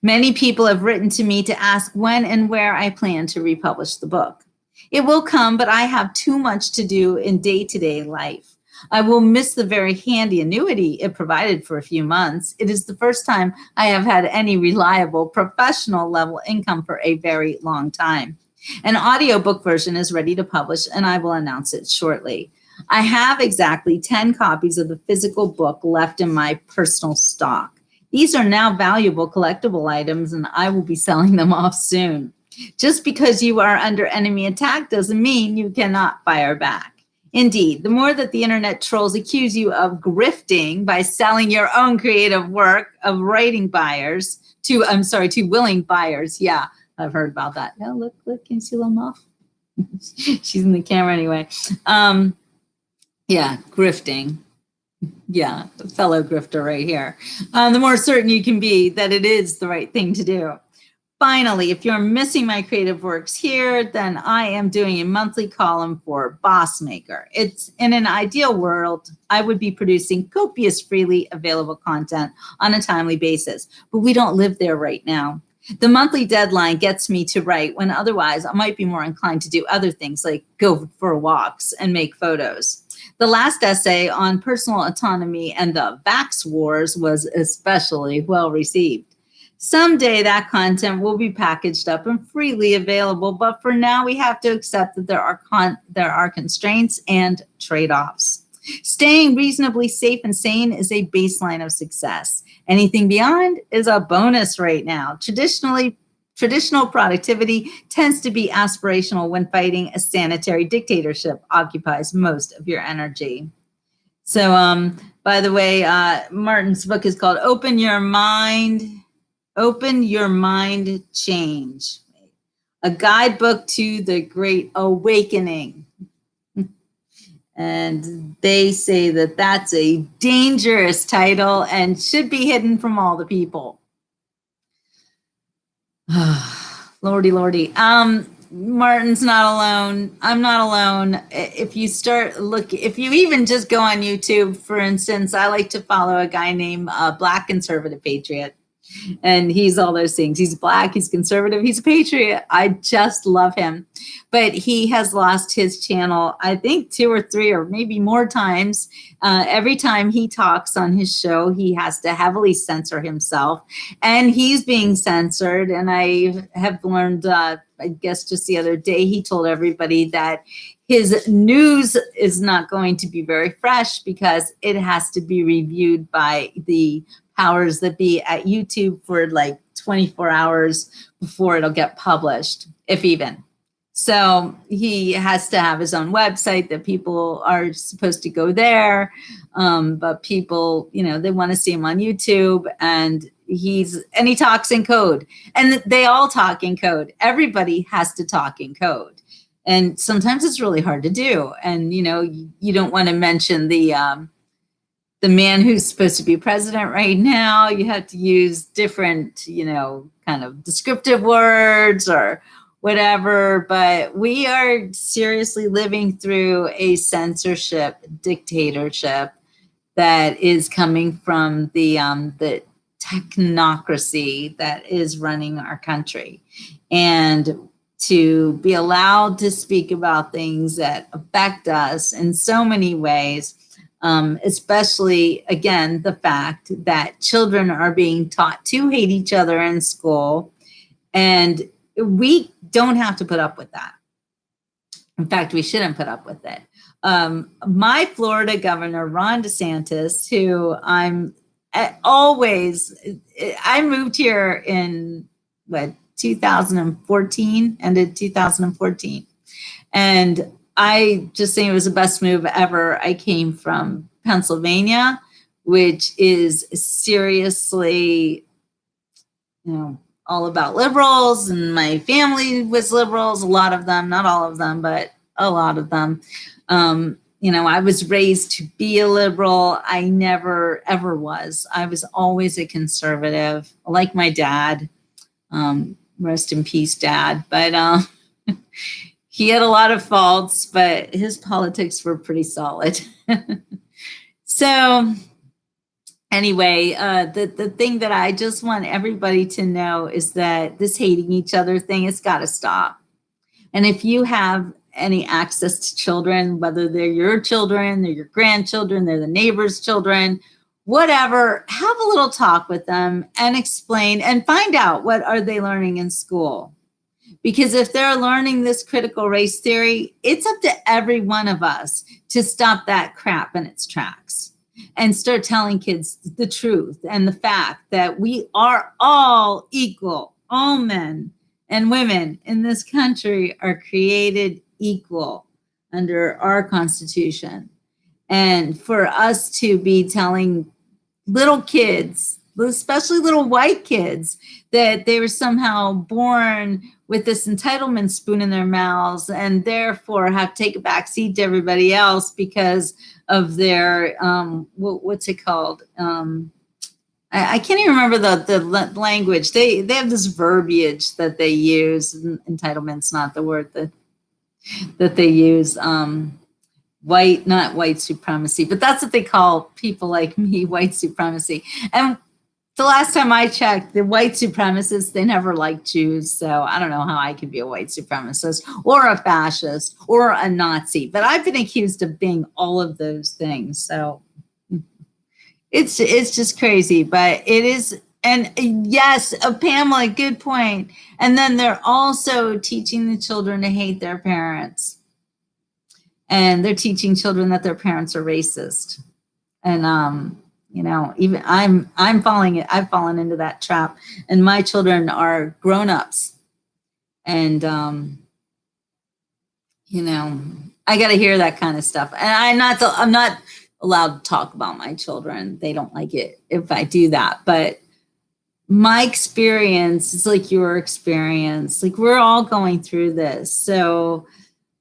Many people have written to me to ask when and where I plan to republish the book. It will come, but I have too much to do in day-to-day life. I will miss the very handy annuity it provided for a few months. It is the first time I have had any reliable professional level income for a very long time. An audiobook version is ready to publish, and I will announce it shortly. I have exactly 10 copies of the physical book left in my personal stock. These are now valuable collectible items, and I will be selling them off soon. Just because you are under enemy attack doesn't mean you cannot fire back. Indeed, the more that the internet trolls accuse you of grifting by selling your own creative work of writing buyers to willing buyers. Yeah, I've heard about that. Oh, look, can you see a little muff? She's in the camera anyway. Yeah, grifting. Yeah, fellow grifter right here. The more certain you can be that it is the right thing to do. Finally, if you're missing my creative works here, then I am doing a monthly column for Boss Maker. It's in an ideal world, I would be producing copious, freely available content on a timely basis, but we don't live there right now. The monthly deadline gets me to write when otherwise I might be more inclined to do other things like go for walks and make photos. The last essay on personal autonomy and the vax wars was especially well received. Someday that content will be packaged up and freely available, but for now we have to accept that there are constraints and trade-offs. Staying reasonably safe and sane is a baseline of success. Anything beyond is a bonus right now. Traditional productivity tends to be aspirational when fighting a sanitary dictatorship occupies most of your energy. So, by the way, Martin's book is called Open Your Mind, Change, a guidebook to the Great Awakening. And they say that that's a dangerous title and should be hidden from all the people. Lordy, Lordy. Martin's not alone. I'm not alone. If you even just go on YouTube, for instance, I like to follow a guy named Black Conservative Patriot. And he's all those things. He's Black, he's conservative, he's a patriot. I just love him. But he has lost his channel, I think 2 or 3 or maybe more times. Every time he talks on his show, he has to heavily censor himself. And he's being censored. And I have learned, I guess just the other day, he told everybody that his news is not going to be very fresh because it has to be reviewed by the powers that be at YouTube for like 24 hours before it'll get published, if even. So he has to have his own website that people are supposed to go there. But people, they want to see him on YouTube, and he talks in code, and they all talk in code. Everybody has to talk in code. And sometimes it's really hard to do. And, you don't want to mention the man who's supposed to be president right now. You have to use different, kind of descriptive words or whatever, but we are seriously living through a censorship dictatorship that is coming from the technocracy that is running our country. And to be allowed to speak about things that affect us in so many ways, especially, again, the fact that children are being taught to hate each other in school, and we don't have to put up with that. In fact, we shouldn't put up with it. My Florida governor, Ron DeSantis, who I moved here in 2014, ended 2014. And I just think it was the best move ever. I came from Pennsylvania, which is seriously, all about liberals, and my family was liberals, a lot of them, not all of them, but a lot of them. I was raised to be a liberal. I never, ever was. I was always a conservative, like my dad. Rest in peace, Dad. But he had a lot of faults, but his politics were pretty solid. So anyway, the thing that I just want everybody to know is that this hating each other thing, it's got to stop. And if you have any access to children, whether they're your children, they're your grandchildren, they're the neighbor's children, whatever, have a little talk with them and explain and find out what are they learning in school. Because if they're learning this critical race theory, it's up to every one of us to stop that crap in its tracks and start telling kids the truth and the fact that we are all equal. All men and women in this country are created equal under our Constitution. And for us to be telling little kids, especially little white kids, that they were somehow born with this entitlement spoon in their mouths and therefore have to take a back seat to everybody else because of their, what's it called? I can't even remember the language. They have this verbiage that they use. Entitlement's not the word that they use. Not white supremacy, but that's what they call people like me, white supremacy. And the last time I checked, the white supremacists, they never liked Jews. So I don't know how I could be a white supremacist or a fascist or a Nazi, but I've been accused of being all of those things. So it's just crazy, but it is. And yes, Pamela, good point. And then they're also teaching the children to hate their parents. And they're teaching children that their parents are racist. And you know, even I've fallen into that trap. And my children are grown-ups. And you know, I got to hear that kind of stuff. And I'm not allowed to talk about my children. They don't like it if I do that. But my experience is like your experience. Like we're all going through this. So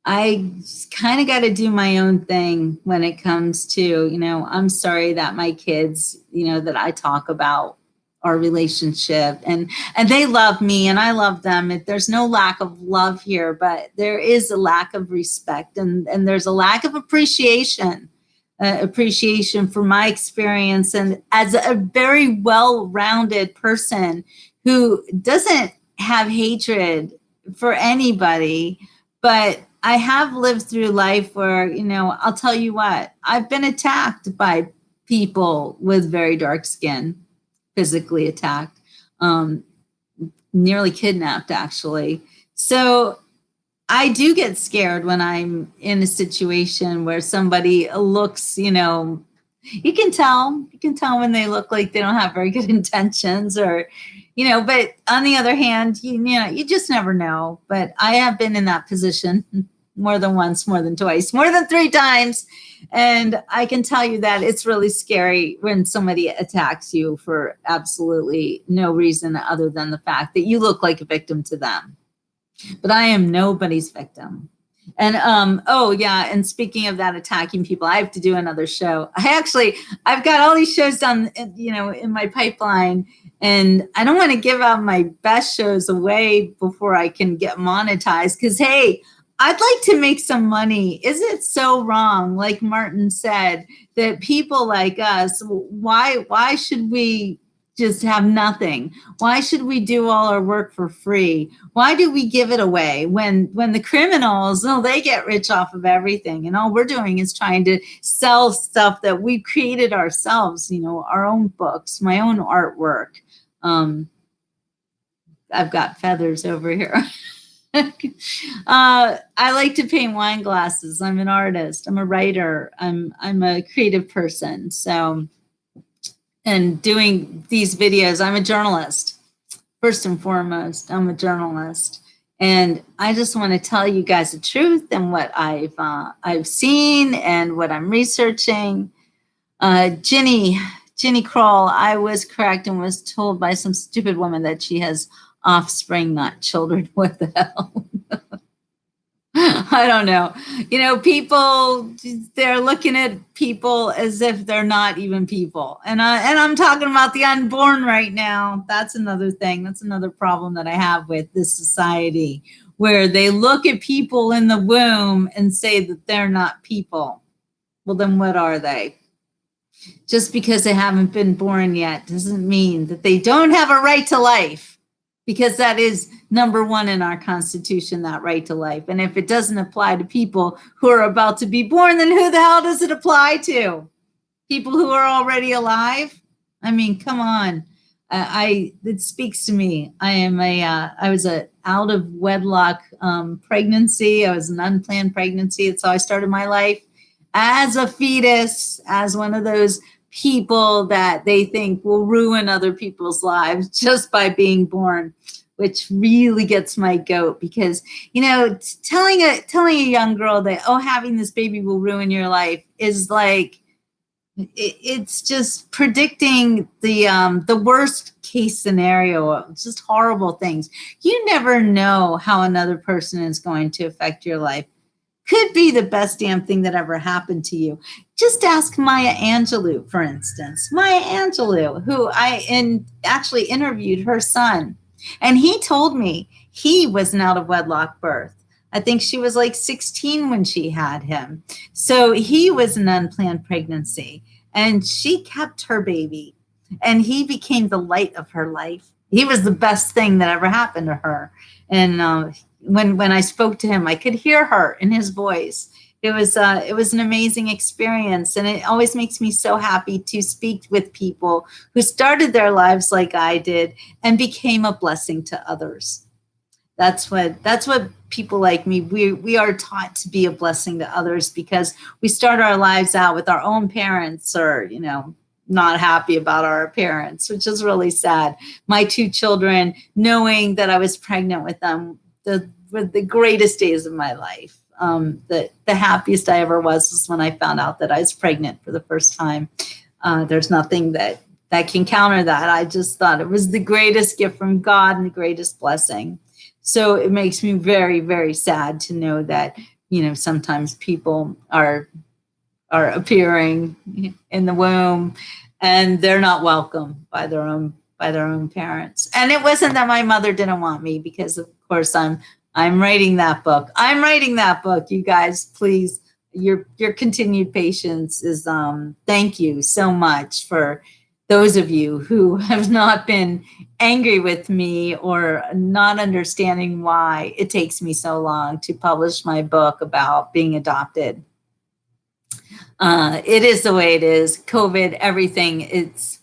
I kind of got to do my own thing when it comes to, you know, I'm sorry that my kids, you know, that I talk about our relationship and they love me and I love them. There's no lack of love here, but there is a lack of respect and there's a lack of appreciation for my experience. And as a very well-rounded person who doesn't have hatred for anybody, but I have lived through life where, you know, I'll tell you what, I've been attacked by people with very dark skin, physically attacked, nearly kidnapped, actually. So I do get scared when I'm in a situation where somebody looks, you know, you can tell when they look like they don't have very good intentions or, you know, but on the other hand, you know, you just never know. But I have been in that position more than once, more than twice, more than 3 times. And I can tell you that it's really scary when somebody attacks you for absolutely no reason other than the fact that you look like a victim to them. But I am nobody's victim. And oh yeah, and speaking of that, attacking people, I have to do another show. I've got all these shows done, you know, in my pipeline, and I don't want to give out my best shows away before I can get monetized. Because hey, I'd like to make some money. Is it so wrong, like Martin said, that people like us? Why should we just have nothing? Why should we do all our work for free? Why do we give it away when the criminals, oh, they get rich off of everything, and all we're doing is trying to sell stuff that we created ourselves, you know, our own books, my own artwork. I've got feathers over here. I like to paint wine glasses. I'm an artist. I'm a writer. I'm a creative person. So, and doing these videos, I'm a journalist. First and foremost, I'm a journalist, and I just want to tell you guys the truth and what I've seen and what I'm researching. Ginny Kroll, I was correct and was told by some stupid woman that she has offspring, not children. What the hell? I don't know. You know, people, they're looking at people as if they're not even people. And I'm talking about the unborn right now. That's another thing. That's another problem that I have with this society, where they look at people in the womb and say that they're not people. Well, then what are they? Just because they haven't been born yet doesn't mean that they don't have a right to life. Because that is number 1 in our Constitution, that right to life. And if it doesn't apply to people who are about to be born, then who the hell does it apply to? People who are already alive? I mean, come on. It speaks to me. I was a out of wedlock pregnancy. I was an unplanned pregnancy. That's how I started my life as a fetus, as one of those people that they think will ruin other people's lives just by being born, which really gets my goat. Because, you know, telling a young girl that, oh, having this baby will ruin your life is like, it's just predicting the worst case scenario, just horrible things. You never know how another person is going to affect your life. Could be the best damn thing that ever happened to you. Just ask Maya Angelou, for instance. Maya Angelou, who actually interviewed her son, and he told me he was an out of wedlock birth. I think she was like 16 when she had him. So he was an unplanned pregnancy, and she kept her baby, and he became the light of her life. He was the best thing that ever happened to her. And when I spoke to him, I could hear her in his voice. It was an amazing experience, and it always makes me so happy to speak with people who started their lives like I did and became a blessing to others. That's what people like me, we are taught to be a blessing to others, because we start our lives out with our own parents, or not happy about our appearance, which is really sad. My two children, knowing that I was pregnant with them, were the greatest days of my life. The happiest I ever was when I found out that I was pregnant for the first time. There's nothing that can counter that. I just thought it was the greatest gift from God and the greatest blessing. So it makes me very, very sad to know that, sometimes people are appearing in the womb and they're not welcome by their own parents. And it wasn't that my mother didn't want me, because of course I'm writing that book. I'm writing that book. You guys, please, your continued patience is thank you so much for those of you who have not been angry with me or not understanding why it takes me so long to publish my book about being adopted. It is the way it is. COVID, everything, it's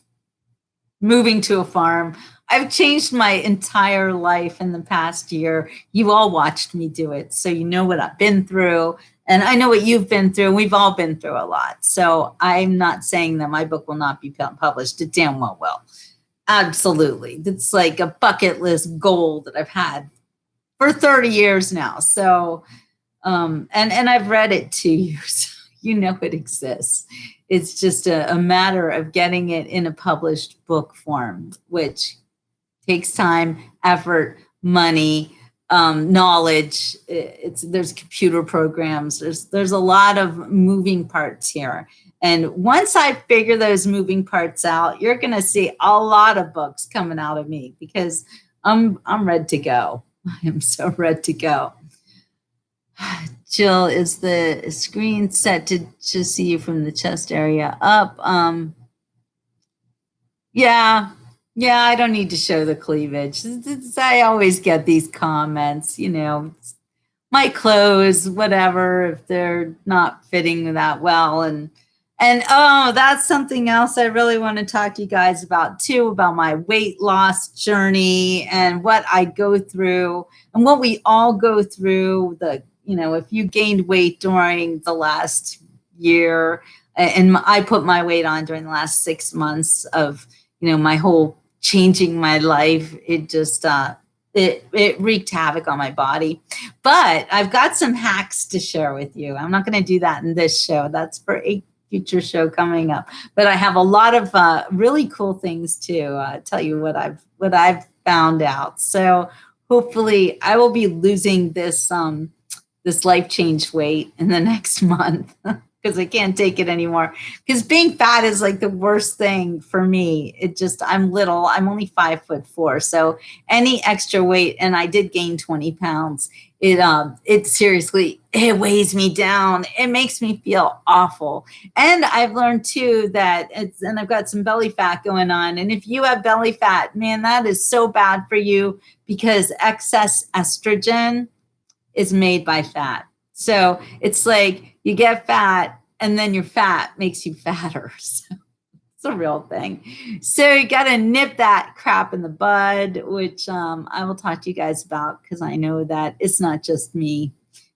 moving to a farm. I've changed my entire life in the past year. You all watched me do it, so you know what I've been through, and I know what you've been through. We've all been through a lot. So I'm not saying that my book will not be published. It damn well will. Absolutely. It's like a bucket list goal that I've had for 30 years now. So, and I've read it to you, so you know it exists. It's just a matter of getting it in a published book form, which takes time, effort, money, knowledge. There's computer programs. There's a lot of moving parts here. And once I figure those moving parts out, you're going to see a lot of books coming out of me, because I'm ready to go. I am so ready to go. Jill, is the screen set to see you from the chest area up? Yeah, I don't need to show the cleavage. I always get these comments, my clothes, whatever, if they're not fitting that well. And oh, that's something else I really want to talk to you guys about too, about my weight loss journey and what I go through and what we all go through. If you gained weight during the last year, and I put my weight on during the last 6 months of, my whole changing my life, it just, it wreaked havoc on my body. But I've got some hacks to share with you. I'm not going to do that in this show. That's for a future show coming up. But I have a lot of really cool things to tell you what I've found out. So hopefully I will be losing this life change weight in the next month, because I can't take it anymore. Because being fat is like the worst thing for me. I'm little. I'm only 5'4". So any extra weight, and I did gain 20 pounds. It seriously, it weighs me down. It makes me feel awful. And I've learned too that and I've got some belly fat going on. And if you have belly fat, man, that is so bad for you, because excess estrogen is made by fat. So it's like you get fat and then your fat makes you fatter. So it's a real thing. So you got to nip that crap in the bud, which I will talk to you guys about, because I know that it's not just me.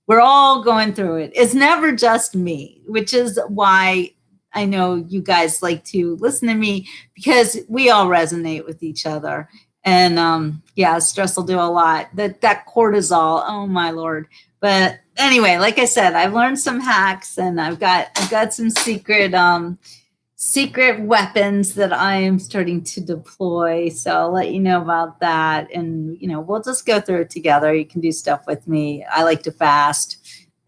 We're all going through it. It's never just me, which is why I know you guys like to listen to me, because we all resonate with each other. And stress will do a lot. That cortisol, oh my Lord. But anyway, like I said, I've learned some hacks, and I've got some secret weapons that I am starting to deploy. So I'll let you know about that. And we'll just go through it together. You can do stuff with me. I like to fast.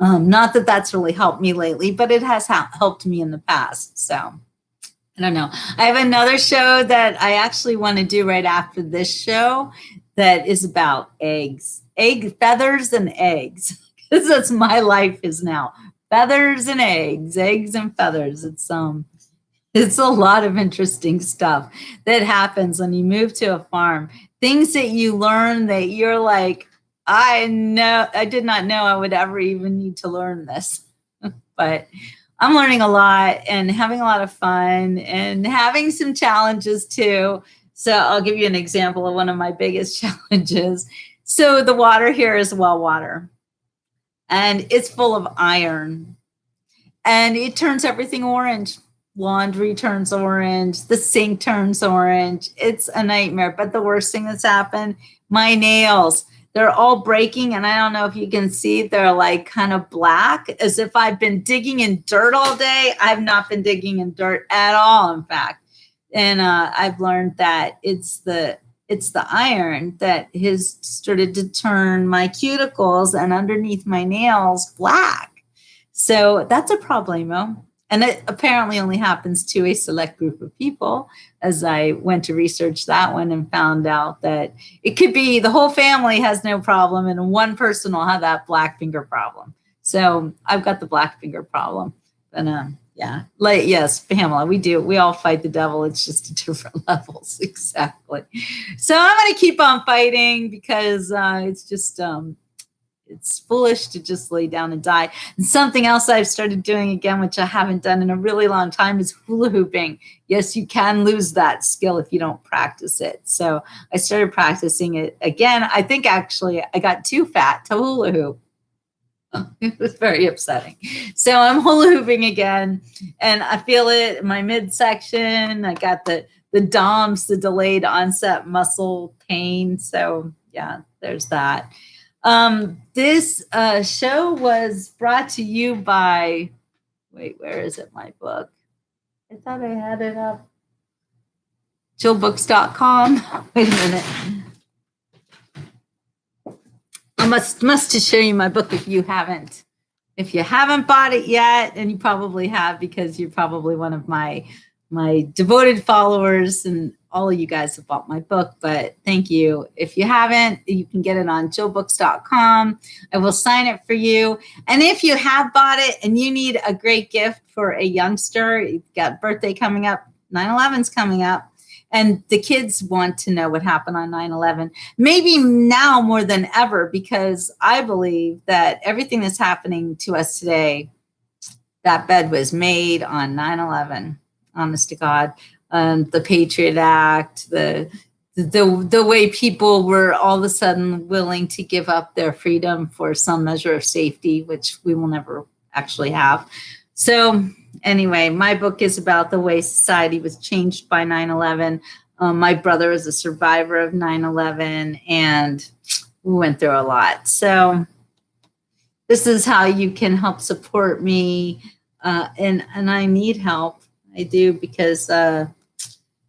Not that that's really helped me lately, but it has helped me in the past. So I don't know. I have another show that I actually want to do right after this show that is about eggs, feathers and eggs. Because that's my life is now. Feathers and eggs and feathers. It's a lot of interesting stuff that happens when you move to a farm. Things that you learn that you're like, I did not know I would ever even need to learn this. But I'm learning a lot and having a lot of fun and having some challenges too. So I'll give you an example of one of my biggest challenges. So the water here is well water and it's full of iron and it turns everything orange. Laundry turns orange, the sink turns orange. It's a nightmare. But the worst thing that's happened, my nails, they're all breaking. And I don't know if you can see, they're like kind of black, as if I've been digging in dirt all day. I've not been digging in dirt at all, in fact. And I've learned that it's the iron that has started to turn my cuticles and underneath my nails black. So that's a problemo. And it apparently only happens to a select group of people, as I went to research that one and found out that it could be the whole family has no problem and one person will have that black finger problem. So I've got the black finger problem. And yeah, like, yes, Pamela, we all fight the devil. It's just at different levels. Exactly. So I'm going to keep on fighting because it's just, it's foolish to just lay down and die. And something else I've started doing again, which I haven't done in a really long time, is hula hooping. Yes, you can lose that skill if you don't practice it. So I started practicing it again. I think actually I got too fat to hula hoop. It was very upsetting. So I'm hula hooping again and I feel it in my midsection. I got the DOMS, the delayed onset muscle pain. So yeah, there's that. This show was brought to you by, wait, where is it, my book? I thought I had it up. Jillbooks.com. Wait a minute. I must show you my book if you haven't bought it yet, and you probably have because you're probably one of my devoted followers, and all of you guys have bought my book, but thank you. If you haven't, you can get it on jillbooks.com. I will sign it for you. And if you have bought it and you need a great gift for a youngster, you've got birthday coming up, 9/11's coming up, and the kids want to know what happened on 9/11, maybe now more than ever, because I believe that everything that's happening to us today, that bed was made on 9/11, honest to God. The Patriot Act, the way people were all of a sudden willing to give up their freedom for some measure of safety, which we will never actually have. So anyway, my book is about the way society was changed by 9/11. My brother is a survivor of 9/11, and we went through a lot. So this is how you can help support me, and I need help. I do, because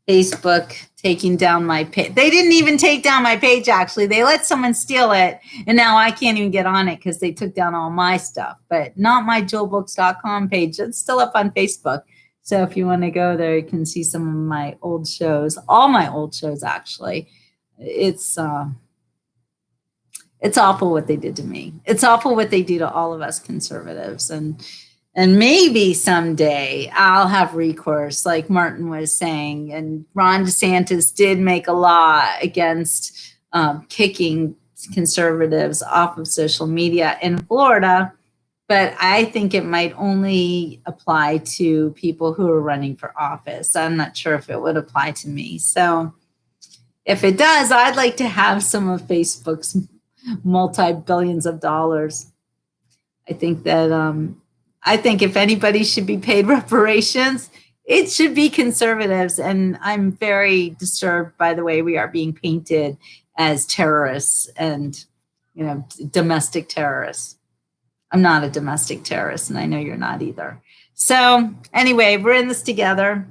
Facebook taking down my page. They didn't even take down my page, actually. They let someone steal it, and now I can't even get on it because they took down all my stuff, but not my jillbooks.com page. It's still up on Facebook. So if you want to go there, you can see some of my old shows, all my old shows, actually. It's awful what they did to me. It's awful what they do to all of us conservatives. And maybe someday I'll have recourse, like Martin was saying. And Ron DeSantis did make a law against kicking conservatives off of social media in Florida. But I think it might only apply to people who are running for office. I'm not sure if it would apply to me. So if it does, I'd like to have some of Facebook's multi-billions of dollars. I think that I think if anybody should be paid reparations, it should be conservatives. And I'm very disturbed by the way we are being painted as terrorists and, domestic terrorists. I'm not a domestic terrorist, and I know you're not either. So anyway, we're in this together.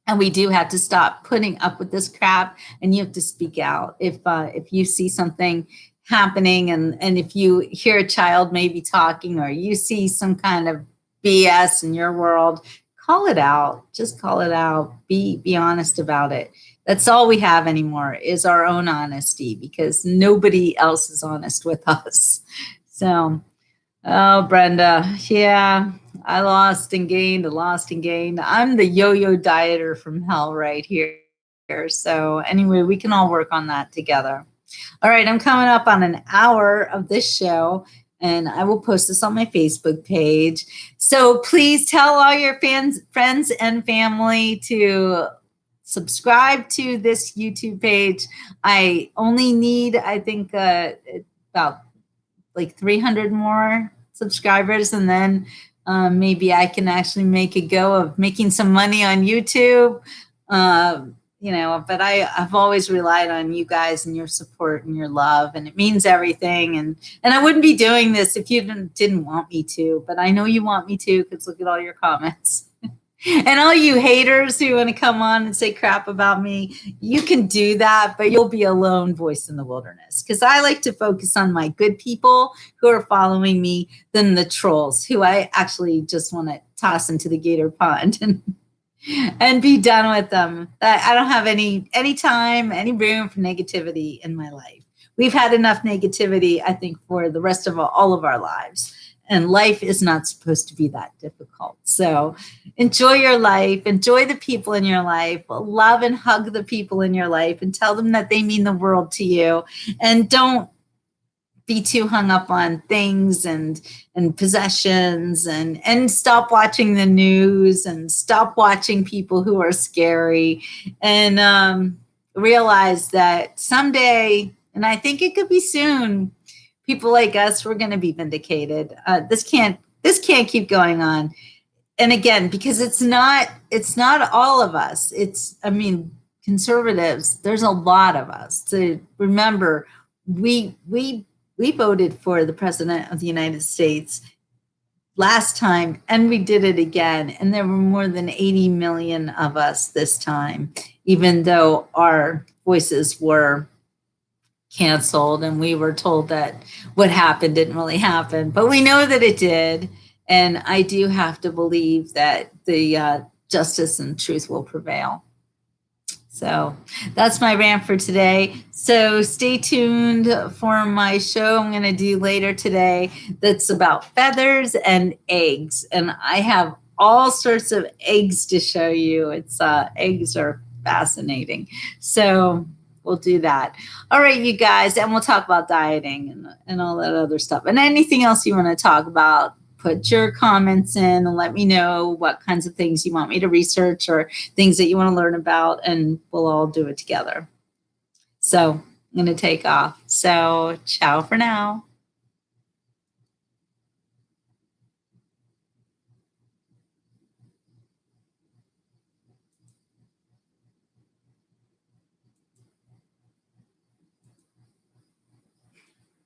And we do have to stop putting up with this crap, and you have to speak out. If you see something happening, and if you hear a child maybe talking, or you see some kind of BS in your world, call it out. Just call it out. Be honest about it. That's all we have anymore is our own honesty, because nobody else is honest with us. So, oh, Brenda, yeah, I lost and gained, lost and gained. I'm the yo-yo dieter from hell right here. So anyway, we can all work on that together. All right, I'm coming up on an hour of this show, and I will post this on my Facebook page. So please tell all your fans, friends, and family to subscribe to this YouTube page. I only need, I think, about like 300 more subscribers, and then maybe I can actually make a go of making some money on YouTube. But I've always relied on you guys and your support and your love, and it means everything. And I wouldn't be doing this if you didn't want me to, but I know you want me to, because look at all your comments. And all you haters who want to come on and say crap about me, you can do that, but you'll be a lone voice in the wilderness. Because I like to focus on my good people who are following me than the trolls who I actually just want to toss into the gator pond and be done with them. I don't have any time, any room for negativity in my life. We've had enough negativity, I think, for the rest of all of our lives. And life is not supposed to be that difficult. So enjoy your life, enjoy the people in your life, love and hug the people in your life, and tell them that they mean the world to you. And don't be too hung up on things and possessions, and stop watching the news, and stop watching people who are scary, and realize that someday, and I think it could be soon, people like us, we're going to be vindicated. This can't keep going on. And again, because it's not all of us. Conservatives, there's a lot of us. To remember, we voted for the president of the United States last time, and we did it again. And there were more than 80 million of us this time, even though our voices were canceled and we were told that what happened didn't really happen, but we know that it did. And I do have to believe that the justice and truth will prevail. So that's my rant for today. So stay tuned for my show I'm going to do later today that's about feathers and eggs. And I have all sorts of eggs to show you. Eggs are fascinating. So we'll do that. All right, you guys, and we'll talk about dieting and all that other stuff. And anything else you want to talk about, put your comments in and let me know what kinds of things you want me to research or things that you want to learn about, and we'll all do it together. So I'm going to take off. So ciao for now.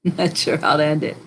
Not sure how to end it.